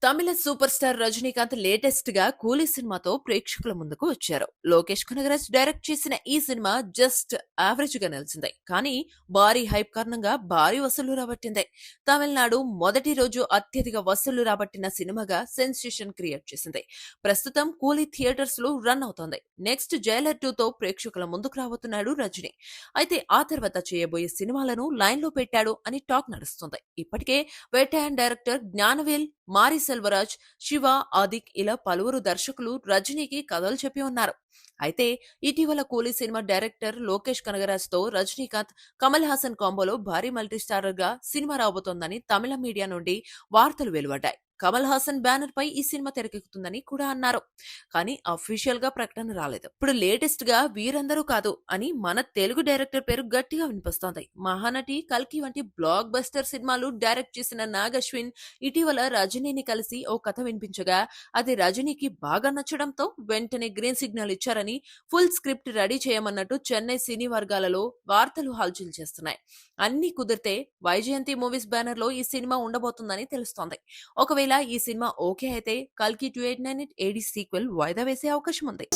తమిళ super star Rajinikanth latest గా కూలీ సినిమాతో ప్రేక్షకుల ముందుకు వచ్చారు. లోకేష్ కనగరాజ్ డైరెక్ట్ చేసిన ఈ సినిమా జస్ట్ యావరేజ్ గా నిలిచింది. కానీ భారీ హైప్ కారణంగా భారీ వసూళ్లు రాబట్టింది. తమిళనాడు మొదటి రోజు అత్యధిక వసూళ్లు రాబట్టిన సినిమాగా సెన్సేషన్ క్రియేట్ చేసింది. ప్రస్తుతం కూలీ థియేటర్స్ లో రన్ అవుతోంది. నెక్స్ట్ జైలర్ 2 తో ప్రేక్షకుల ముందుకు రాబోతున్నాడు రజనీ. అయితే ఆ తర్వాత చేయబోయే సినిమాలను లైన్ లో పెట్టాడు అని టాక్ నడుస్తుంది. ఇప్పటికే వేటయాన్ డైరెక్టర్ జ్ఞానవేల్, మారి సెల్వరాజ్, శివ, ఆదిక్ ఇలా పలువురు దర్శకులు రజనీకి కథలు చెప్పి ఉన్నారు. అయితే ఇటీవల కూలీ సినిమా డైరెక్టర్ లోకేష్ కనగరాజ్ తో రజనీకాంత్, కమల్ హాసన్ కాంబోలో భారీ మల్టీస్టారర్ గా సినిమా రాబోతోందని తమిళ మీడియా నుండి వార్తలు వెలువడ్డాయి. కమల్ హాసన్ బ్యానర్ పై ఈ సినిమా తెరకెక్కుతుందని కూడా అన్నారు. కానీ అఫీషియల్ గా ప్రకటన రాలేదు. ఇప్పుడు లేటెస్ట్ గా వీరందరూ కాదు అని మన తెలుగు డైరెక్టర్ పేరు గట్టిగా వినిపిస్తోంది. మహానటి, కల్కి వంటి బ్లాక్ బస్టర్ సినిమాలు డైరెక్ట్ చేసిన నాగ్ అశ్విన్ ఇటీవల రజనీని కలిసి ఓ కథ వినిపించగా అది రజనీకి బాగా నచ్చడంతో వెంటనే గ్రీన్ సిగ్నల్ ఇచ్చారని, ఫుల్ స్క్రిప్ట్ రెడీ చేయమన్నట్టు చెన్నై సినీ వర్గాలలో వార్తలు హల్చల్ చేస్తున్నాయి. అన్ని కుదిరితే వైజయంతి మూవీస్ బ్యానర్ లో ఈ సినిమా ఉండబోతుందని తెలుస్తోంది. ఒకవేళ ఈ సినిమా ఓకే అయితే కల్కి 289 ఏడీ సీక్వెల్ వాయిదా వేసే అవకాశం ఉంది.